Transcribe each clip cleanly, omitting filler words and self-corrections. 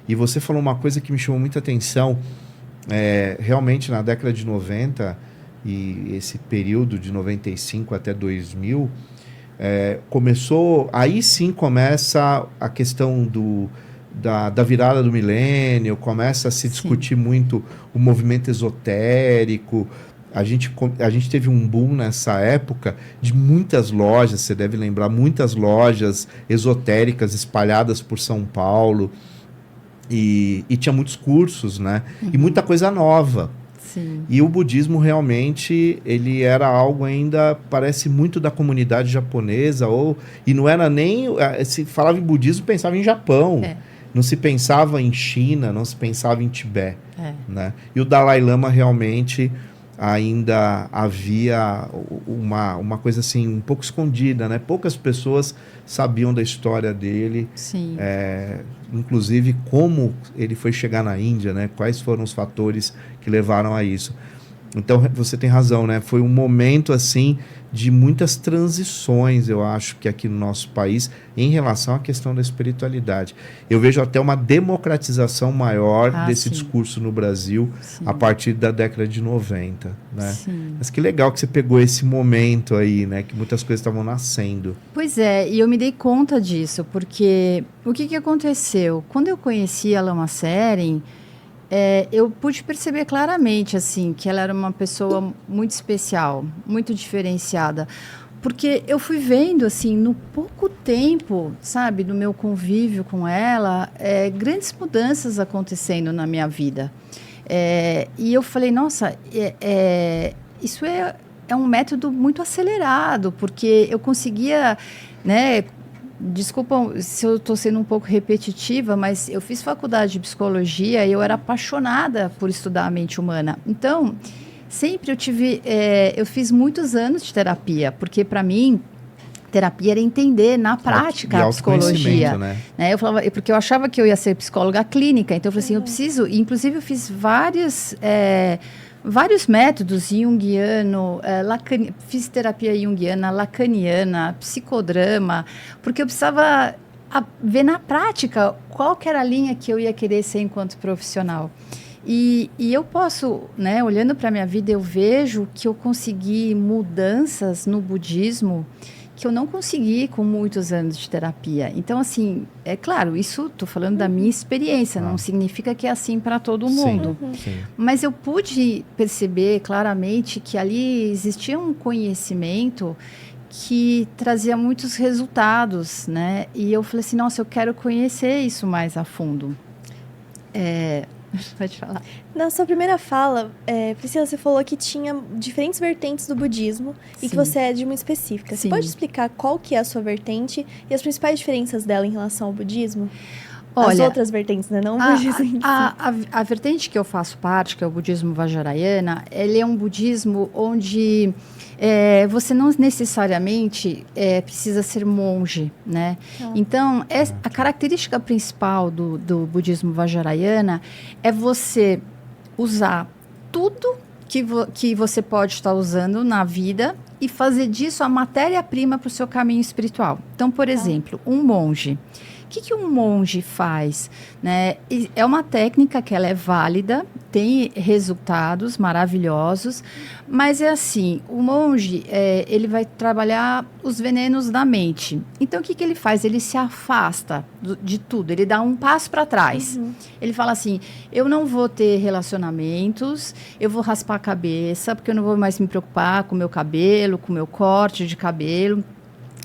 E você falou uma coisa que me chamou muita atenção. Realmente, na década de 90 e esse período de 95 até 2000, aí sim começa a questão da virada do milênio, começa a se discutir muito o movimento esotérico. A gente teve um boom nessa época de muitas lojas, você deve lembrar, muitas lojas esotéricas espalhadas por São Paulo. E tinha muitos cursos, né? E muita coisa nova. Sim. E o budismo realmente, ele era algo ainda, parece muito da comunidade japonesa, e não era nem... Se falava em budismo, pensava em Japão. Não se pensava em China, não se pensava em Tibete. Né? E o Dalai Lama realmente ainda havia uma coisa assim, um pouco escondida, né? Poucas pessoas sabiam da história dele. Sim. Inclusive como ele foi chegar na Índia, né? Quais foram os fatores que levaram a isso. Então, você tem razão, né? Foi um momento, assim, de muitas transições, eu acho, que aqui no nosso país, em relação à questão da espiritualidade. Eu vejo até uma democratização maior desse discurso no Brasil a partir da década de 90, né? Sim. Mas que legal que você pegou esse momento aí, né? Que muitas coisas estavam nascendo. Pois é, e eu me dei conta disso, porque o que aconteceu? Quando eu conheci a Lama Tsering, eu pude perceber claramente, assim, que ela era uma pessoa muito especial, muito diferenciada. Porque eu fui vendo, assim, no pouco tempo, sabe, do meu convívio com ela, grandes mudanças acontecendo na minha vida. E eu falei, nossa, isso é um método muito acelerado, porque eu conseguia, né... Desculpa se eu estou sendo um pouco repetitiva, mas eu fiz faculdade de psicologia e eu era apaixonada por estudar a mente humana. Então, sempre eu fiz muitos anos de terapia, porque para mim, terapia era entender na prática a psicologia. Né? Eu falava, porque eu achava que eu ia ser psicóloga clínica, então eu falei assim, eu preciso, inclusive eu fiz vários métodos, junguiano, fiz terapia junguiana, lacaniana, psicodrama, porque eu precisava ver na prática qual que era a linha que eu ia querer ser enquanto profissional. E eu posso, né, olhando para a minha vida, eu vejo que eu consegui mudanças no budismo que eu não consegui com muitos anos de terapia. Então, assim, é claro, isso estou falando da minha experiência, não significa que é assim para todo mundo. Sim. Mas eu pude perceber claramente que ali existia um conhecimento que trazia muitos resultados, né? E eu falei assim, nossa, eu quero conhecer isso mais a fundo. Pode falar. Na sua primeira fala, Priscila, você falou que tinha diferentes vertentes do budismo e que você é de uma específica. Você pode explicar qual que é a sua vertente e as principais diferenças dela em relação ao budismo? Olha, as outras vertentes, né? Não o budismo em si. A vertente que eu faço parte, que é o budismo Vajrayana, ele é um budismo onde você não necessariamente precisa ser monge, né? Então, a característica principal do budismo Vajrayana é você usar tudo que você pode estar usando na vida e fazer disso a matéria-prima para o seu caminho espiritual. Então, por exemplo, um monge. O que um monge faz? Né? É uma técnica que ela é válida, tem resultados maravilhosos, mas é assim, o monge, ele vai trabalhar os venenos da mente. Então, o que ele faz? Ele se afasta de tudo, ele dá um passo para trás. Ele fala assim, eu não vou ter relacionamentos, eu vou raspar a cabeça, porque eu não vou mais me preocupar com o meu cabelo, com o meu corte de cabelo.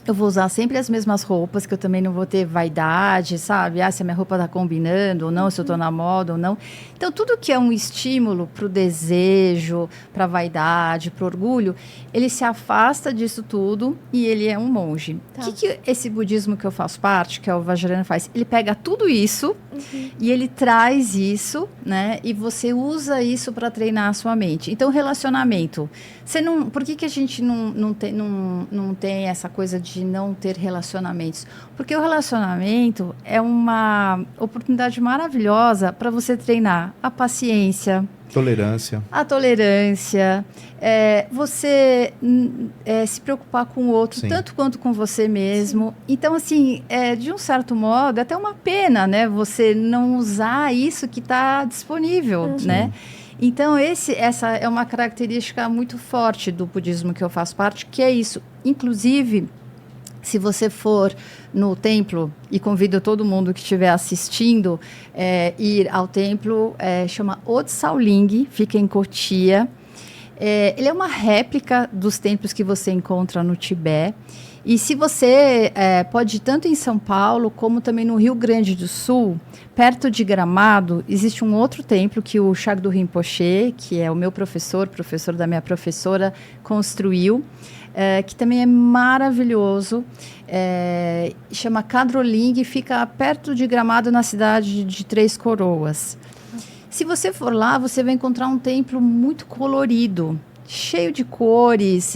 Eu vou usar sempre as mesmas roupas, que eu também não vou ter vaidade, sabe? Se a minha roupa está combinando ou não, se eu estou na moda ou não. Então, tudo que é um estímulo para o desejo, para a vaidade, para o orgulho, ele se afasta disso tudo e ele é um monge. O que esse budismo que eu faço parte, que é o Vajrayana, faz? Ele pega tudo isso e ele traz isso, né? E você usa isso para treinar a sua mente. Então, relacionamento. Por que a gente não tem essa coisa de não ter relacionamentos? Porque o relacionamento é uma oportunidade maravilhosa para você treinar a paciência, Tolerância. A tolerância. Você se preocupar com o outro, Sim. tanto quanto com você mesmo. Sim. Então, assim, de um certo modo, é até uma pena, né? Você não usar isso que está disponível, né? Então, essa é uma característica muito forte do budismo que eu faço parte, que é isso. Inclusive, se você for no templo, e convido todo mundo que estiver assistindo ir ao templo, chama Otsaoling, fica em Cotia. Ele é uma réplica dos templos que você encontra no Tibete. E se você pode ir tanto em São Paulo, como também no Rio Grande do Sul, perto de Gramado, existe um outro templo que o Shagdu Rinpoche, que é o meu professor da minha professora, construiu, que também é maravilhoso, chama Kadroling, fica perto de Gramado, na cidade de Três Coroas. Se você for lá, você vai encontrar um templo muito colorido, cheio de cores,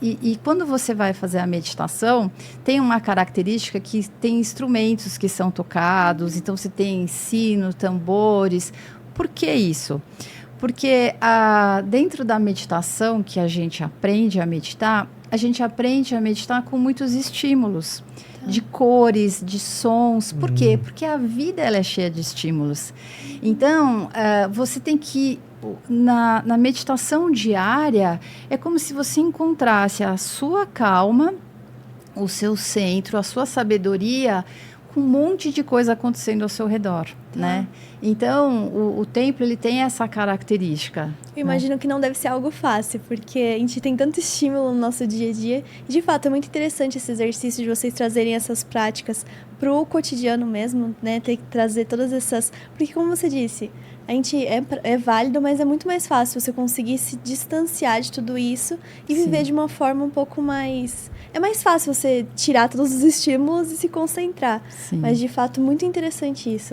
e quando você vai fazer a meditação, tem uma característica que tem instrumentos que são tocados, então você tem sino, tambores. Por que isso? Porque dentro da meditação que a gente aprende a meditar com muitos estímulos, de cores, de sons. Por quê? Porque a vida ela é cheia de estímulos. Então, você tem que... Na meditação diária, é como se você encontrasse a sua calma, o seu centro, a sua sabedoria, com um monte de coisa acontecendo ao seu redor, né? Então, o templo, ele tem essa característica. Eu imagino que não deve ser algo fácil, porque a gente tem tanto estímulo no nosso dia a dia. E, de fato, é muito interessante esse exercício de vocês trazerem essas práticas para o cotidiano mesmo, né? Ter que trazer todas essas... Porque, como você disse, a gente é válido, mas é muito mais fácil você conseguir se distanciar de tudo isso e viver de uma forma um pouco mais... É mais fácil você tirar todos os estímulos e se concentrar. Sim. Mas, de fato, muito interessante isso.